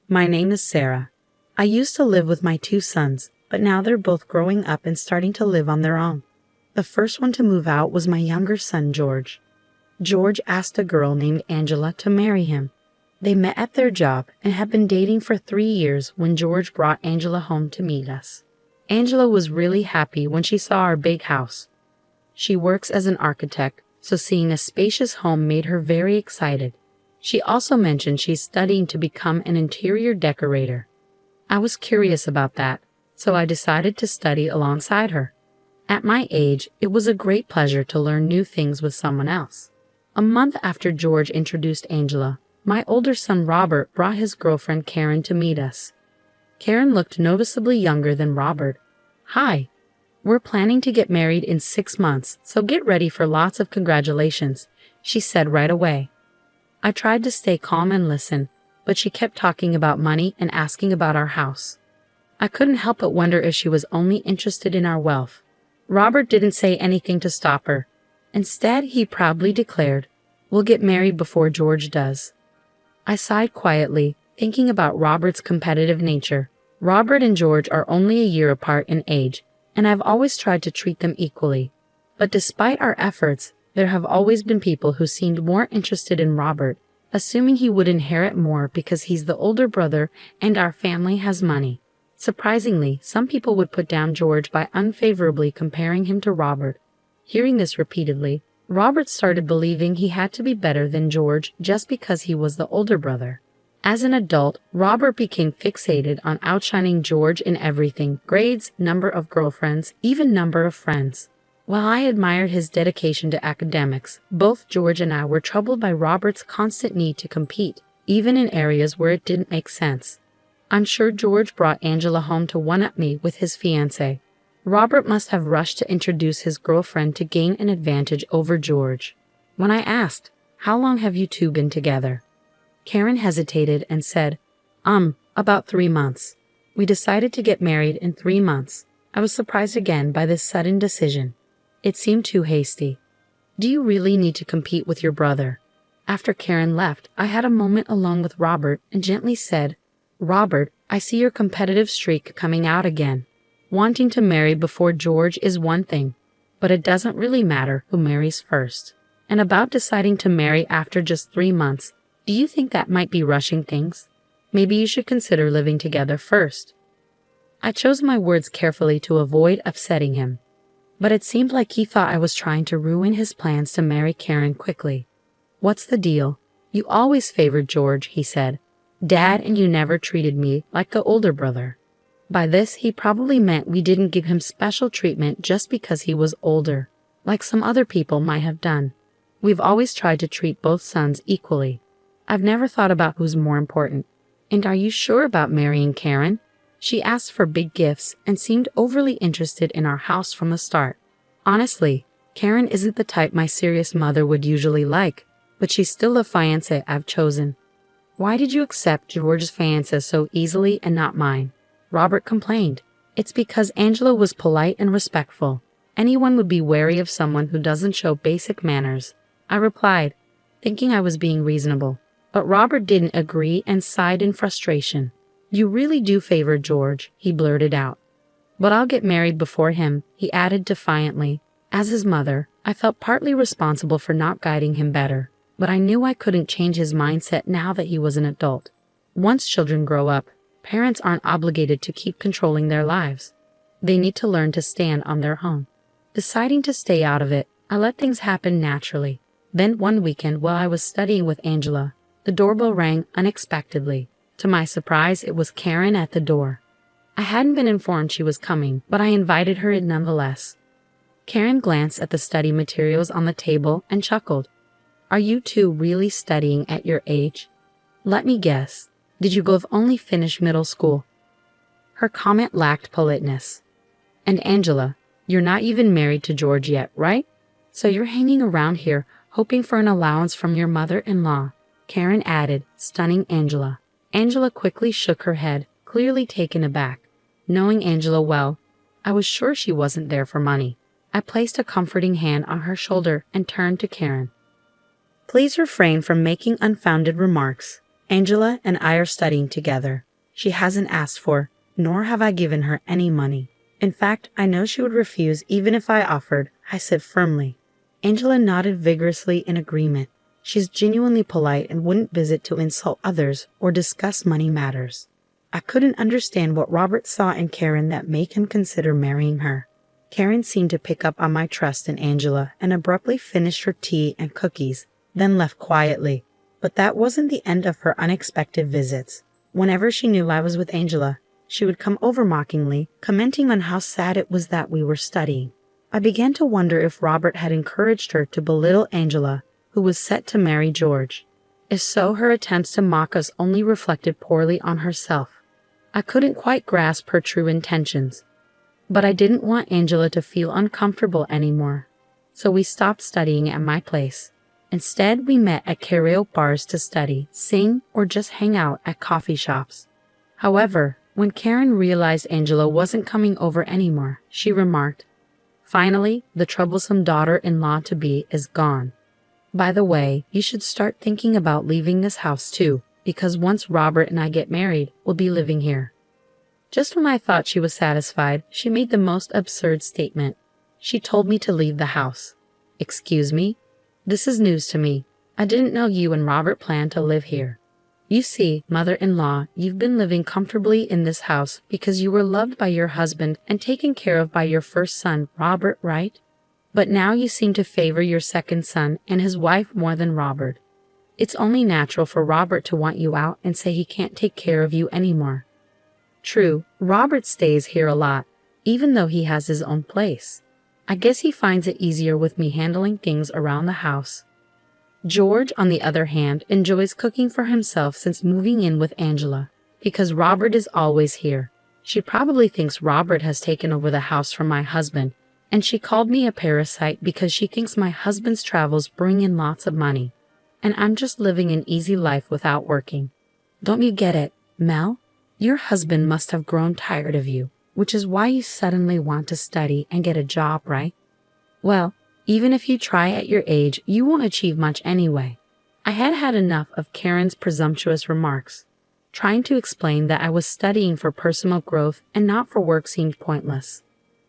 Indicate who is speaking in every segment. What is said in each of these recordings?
Speaker 1: My name is Sarah. I used to live with my two sons, but now they're both growing up and starting to live on their own. The first one to move out was my younger son, George. George asked a girl named Angela to marry him. They met at their job and had been dating for 3 years when George brought Angela home to meet us. Angela was really happy when she saw our big house. She works as an architect, so seeing a spacious home made her very excited. She also mentioned she's studying to become an interior decorator. I was curious about that, so I decided to study alongside her. At my age, it was a great pleasure to learn new things with someone else. A month after George introduced Angela, my older son Robert brought his girlfriend Karen to meet us. Karen looked noticeably younger than Robert. "Hi. We're planning to get married in 6 months, so get ready for lots of congratulations," she said right away. I tried to stay calm and listen, but she kept talking about money and asking about our house. I couldn't help but wonder if she was only interested in our wealth. Robert didn't say anything to stop her. Instead, he proudly declared, "We'll get married before George does." I sighed quietly, thinking about Robert's competitive nature. Robert and George are only a year apart in age, and I've always tried to treat them equally. But despite our efforts, there have always been people who seemed more interested in Robert, assuming he would inherit more because he's the older brother and our family has money. Surprisingly, some people would put down George by unfavorably comparing him to Robert. Hearing this repeatedly, Robert started believing he had to be better than George just because he was the older brother. As an adult, Robert became fixated on outshining George in everything: grades, number of girlfriends, even number of friends. While I admired his dedication to academics, both George and I were troubled by Robert's constant need to compete, even in areas where it didn't make sense. I'm sure George brought Angela home to one-up me with his fiancé. Robert must have rushed to introduce his girlfriend to gain an advantage over George. When I asked, "How long have you two been together?" Karen hesitated and said, about 3 months. We decided to get married in 3 months. I was surprised again by this sudden decision. It seemed too hasty. Do you really need to compete with your brother? After Karen left, I had a moment alone with Robert and gently said, "Robert, I see your competitive streak coming out again. Wanting to marry before George is one thing, but it doesn't really matter who marries first. And about deciding to marry after just 3 months, do you think that might be rushing things? Maybe you should consider living together first." I chose my words carefully to avoid upsetting him, but it seemed like he thought I was trying to ruin his plans to marry Karen quickly. "What's the deal? You always favored George," he said. "Dad and you never treated me like the older brother." By this, he probably meant we didn't give him special treatment just because he was older, like some other people might have done. We've always tried to treat both sons equally. I've never thought about who's more important. "And are you sure about marrying Karen?" She asked for big gifts and seemed overly interested in our house from the start. Honestly, Karen isn't the type my serious mother would usually like, but she's still a fiancé I've chosen. "Why did you accept George's fiancé so easily and not mine?" Robert complained. "It's because Angela was polite and respectful. Anyone would be wary of someone who doesn't show basic manners," I replied, thinking I was being reasonable. But Robert didn't agree and sighed in frustration. "You really do favor George," he blurted out. "But I'll get married before him," he added defiantly. As his mother, I felt partly responsible for not guiding him better, but I knew I couldn't change his mindset now that he was an adult. Once children grow up, parents aren't obligated to keep controlling their lives. They need to learn to stand on their own. Deciding to stay out of it, I let things happen naturally. Then one weekend while I was studying with Angela, the doorbell rang unexpectedly. To my surprise, it was Karen at the door. I hadn't been informed she was coming, but I invited her in nonetheless. Karen glanced at the study materials on the table and chuckled. "Are you two really studying at your age? Let me guess. Did you both only finish middle school?" Her comment lacked politeness. "And Angela, you're not even married to George yet, right? So you're hanging around here, hoping for an allowance from your mother-in-law," Karen added, stunning Angela. Angela quickly shook her head, clearly taken aback. Knowing Angela well, I was sure she wasn't there for money. I placed a comforting hand on her shoulder and turned to Karen. "Please refrain from making unfounded remarks. Angela and I are studying together. She hasn't asked for, nor have I given her any money. In fact, I know she would refuse even if I offered, I said firmly. Angela nodded vigorously in agreement. She's genuinely polite and wouldn't visit to insult others or discuss money matters. I couldn't understand what Robert saw in Karen that made him consider marrying her. Karen seemed to pick up on my trust in Angela and abruptly finished her tea and cookies, then left quietly. But that wasn't the end of her unexpected visits. Whenever she knew I was with Angela, she would come over mockingly, commenting on how sad it was that we were studying. I began to wonder if Robert had encouraged her to belittle Angela, who was set to marry George. If so, her attempts to mock us only reflected poorly on herself. I couldn't quite grasp her true intentions. But I didn't want Angela to feel uncomfortable anymore. So we stopped studying at my place. Instead, we met at karaoke bars to study, sing, or just hang out at coffee shops. However, when Karen realized Angela wasn't coming over anymore, she remarked, "Finally, the troublesome daughter-in-law-to-be is gone. By the way, you should start thinking about leaving this house too, because once Robert and I get married, we'll be living here." Just when I thought she was satisfied, she made the most absurd statement. She told me to leave the house. Excuse me? This is news to me. I didn't know you and Robert planned to live here. You see, mother-in-law, you've been living comfortably in this house because you were loved by your husband and taken care of by your first son, Robert, right? But now you seem to favor your second son and his wife more than Robert. It's only natural for Robert to want you out and say he can't take care of you anymore. True, Robert stays here a lot, even though he has his own place. I guess he finds it easier with me handling things around the house. George, on the other hand, enjoys cooking for himself since moving in with Angela, because Robert is always here. She probably thinks Robert has taken over the house from my husband, and she called me a parasite because she thinks my husband's travels bring in lots of money, and I'm just living an easy life without working. Don't you get it, Mel? Your husband must have grown tired of you, which is why you suddenly want to study and get a job, right? Well, even if you try at your age, you won't achieve much anyway. I had had enough of Karen's presumptuous remarks. Trying to explain that I was studying for personal growth and not for work seemed pointless.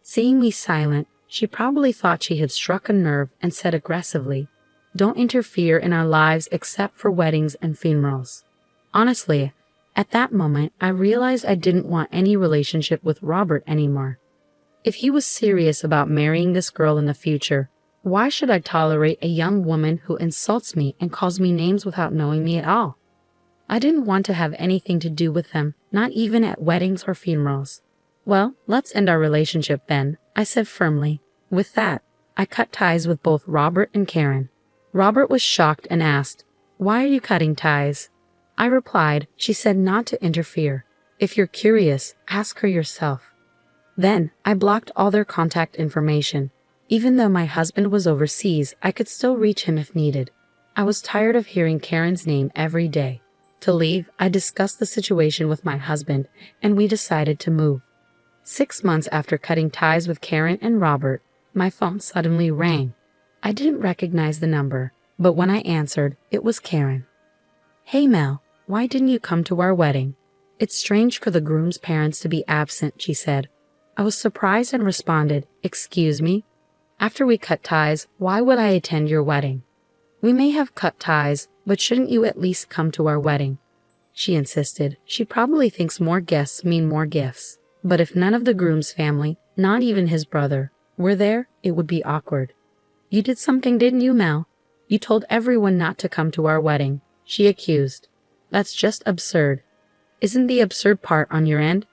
Speaker 1: Seeing me silent, she probably thought she had struck a nerve and said aggressively, "Don't interfere in our lives except for weddings and funerals." Honestly, at that moment, I realized I didn't want any relationship with Robert anymore. If he was serious about marrying this girl in the future, why should I tolerate a young woman who insults me and calls me names without knowing me at all? I didn't want to have anything to do with them, not even at weddings or funerals. "Well, let's end our relationship then," I said firmly. With that, I cut ties with both Robert and Karen. Robert was shocked and asked, "Why are you cutting ties?" I replied, "She said not to interfere. If you're curious, ask her yourself." Then, I blocked all their contact information. Even though my husband was overseas, I could still reach him if needed. I was tired of hearing Karen's name every day. To leave, I discussed the situation with my husband, and we decided to move. 6 months after cutting ties with Karen and Robert, my phone suddenly rang. I didn't recognize the number, but when I answered, it was Karen. "Hey Mel, why didn't you come to our wedding? It's strange for the groom's parents to be absent," she said. I was surprised and responded, "Excuse me? After we cut ties, why would I attend your wedding?" "We may have cut ties, but shouldn't you at least come to our wedding?" She insisted. She probably thinks more guests mean more gifts. But if none of the groom's family, not even his brother, were there, it would be awkward. "You did something, didn't you, Mel? You told everyone not to come to our wedding," she accused. "That's just absurd. Isn't the absurd part on your end?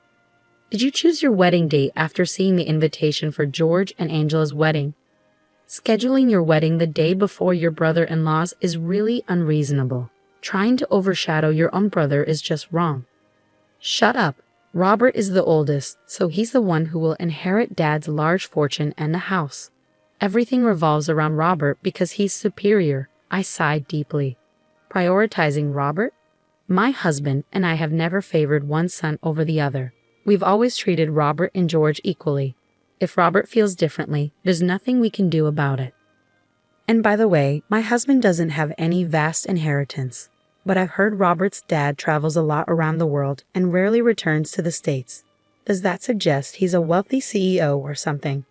Speaker 1: Did you choose your wedding date after seeing the invitation for George and Angela's wedding? Scheduling your wedding the day before your brother-in-law's is really unreasonable. Trying to overshadow your own brother is just wrong." "Shut up. Robert is the oldest, so he's the one who will inherit Dad's large fortune and the house. Everything revolves around Robert because he's superior." I sighed deeply. Prioritizing Robert? My husband and I have never favored one son over the other. We've always treated Robert and George equally. If Robert feels differently, there's nothing we can do about it. And by the way, my husband doesn't have any vast inheritance. but I've heard Robert's dad travels a lot around the world and rarely returns to the States. Does that suggest he's a wealthy CEO or something?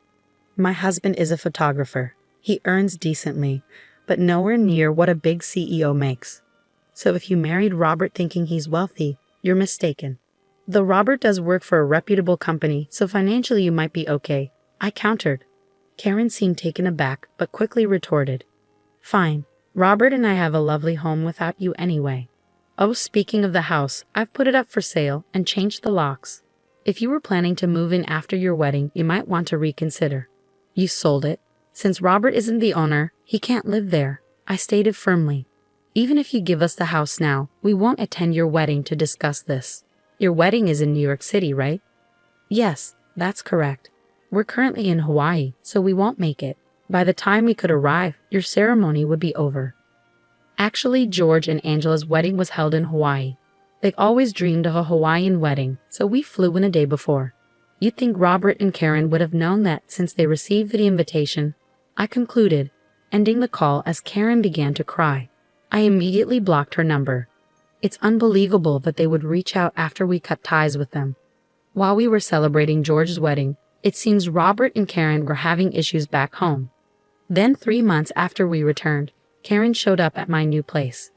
Speaker 1: My husband is a photographer. He earns decently, but nowhere near what a big CEO makes. So if you married Robert thinking he's wealthy, you're mistaken. Though Robert does work for a reputable company, so financially you might be okay, I countered. Karen seemed taken aback, but quickly retorted. Fine. Robert and I have a lovely home without you anyway. Oh, speaking of the house, I've put it up for sale and changed the locks. If you were planning to move in after your wedding, you might want to reconsider. You sold it. Since Robert isn't the owner, he can't live there, I stated firmly. Even if you give us the house now, we won't attend your wedding to discuss this. Your wedding is in New York City, right? Yes, that's correct. We're currently in Hawaii, so we won't make it. By the time we could arrive, your ceremony would be over. Actually, George and Angela's wedding was held in Hawaii. They've always dreamed of a Hawaiian wedding, so we flew in a day before. You'd think Robert and Karen would have known that since they received the invitation, I concluded, ending the call as Karen began to cry. I immediately blocked her number. It's unbelievable that they would reach out after we cut ties with them. While we were celebrating George's wedding, it seems Robert and Karen were having issues back home. Then 3 months after we returned, Karen showed up at my new place.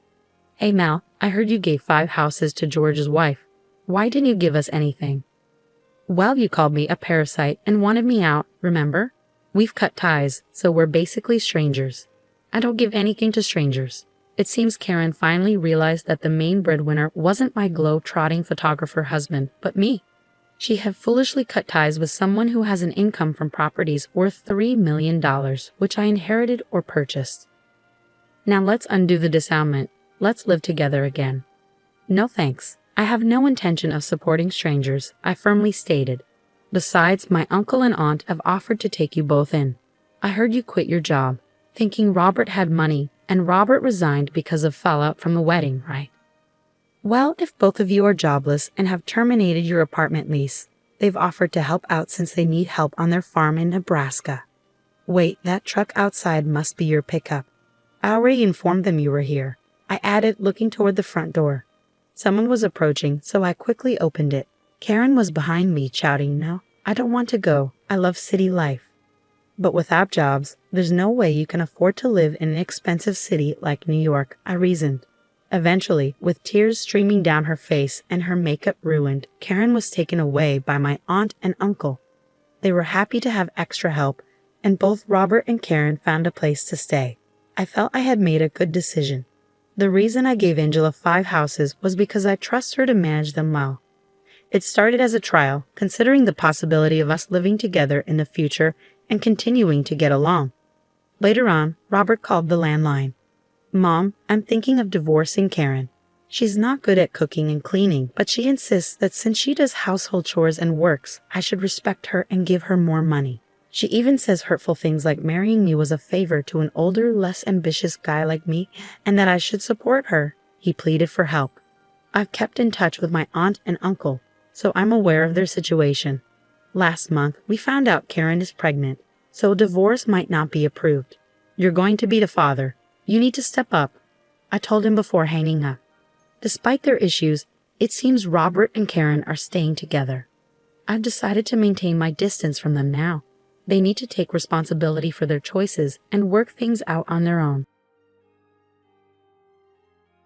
Speaker 1: Hey Mal, I heard you gave 5 houses to George's wife. Why didn't you give us anything? Well, you called me a parasite and wanted me out, remember? We've cut ties, so we're basically strangers. I don't give anything to strangers. It seems Karen finally realized that the main breadwinner wasn't my globe-trotting photographer husband, but me. She had foolishly cut ties with someone who has an income from properties worth $3 million, which I inherited or purchased. Now let's undo the disavowment. Let's live together again. No thanks. I have no intention of supporting strangers, I firmly stated. Besides, my uncle and aunt have offered to take you both in. I heard you quit your job, thinking Robert had money, and Robert resigned because of fallout from the wedding, right? Well, if both of you are jobless and have terminated your apartment lease, they've offered to help out since they need help on their farm in Nebraska. Wait, that truck outside must be your pickup. I already informed them you were here, I added, looking toward the front door. Someone was approaching, so I quickly opened it. Karen was behind me, shouting, No, I don't want to go. I love city life. But without jobs, there's no way you can afford to live in an expensive city like New York, I reasoned. Eventually, with tears streaming down her face and her makeup ruined, Karen was taken away by my aunt and uncle. They were happy to have extra help, and both Robert and Karen found a place to stay. I felt I had made a good decision. The reason I gave Angela 5 houses was because I trust her to manage them well. It started as a trial, considering the possibility of us living together in the future and continuing to get along. Later on, Robert called the landline. Mom, I'm thinking of divorcing Karen. She's not good at cooking and cleaning, but she insists that since she does household chores and works, I should respect her and give her more money. She even says hurtful things like marrying me was a favor to an older, less ambitious guy like me, and that I should support her. He pleaded for help. I've kept in touch with my aunt and uncle, so I'm aware of their situation. Last month, we found out Karen is pregnant, so divorce might not be approved. You're going to be the father. You need to step up, I told him before hanging up. Despite their issues, it seems Robert and Karen are staying together. I've decided to maintain my distance from them now. They need to take responsibility for their choices and work things out on their own.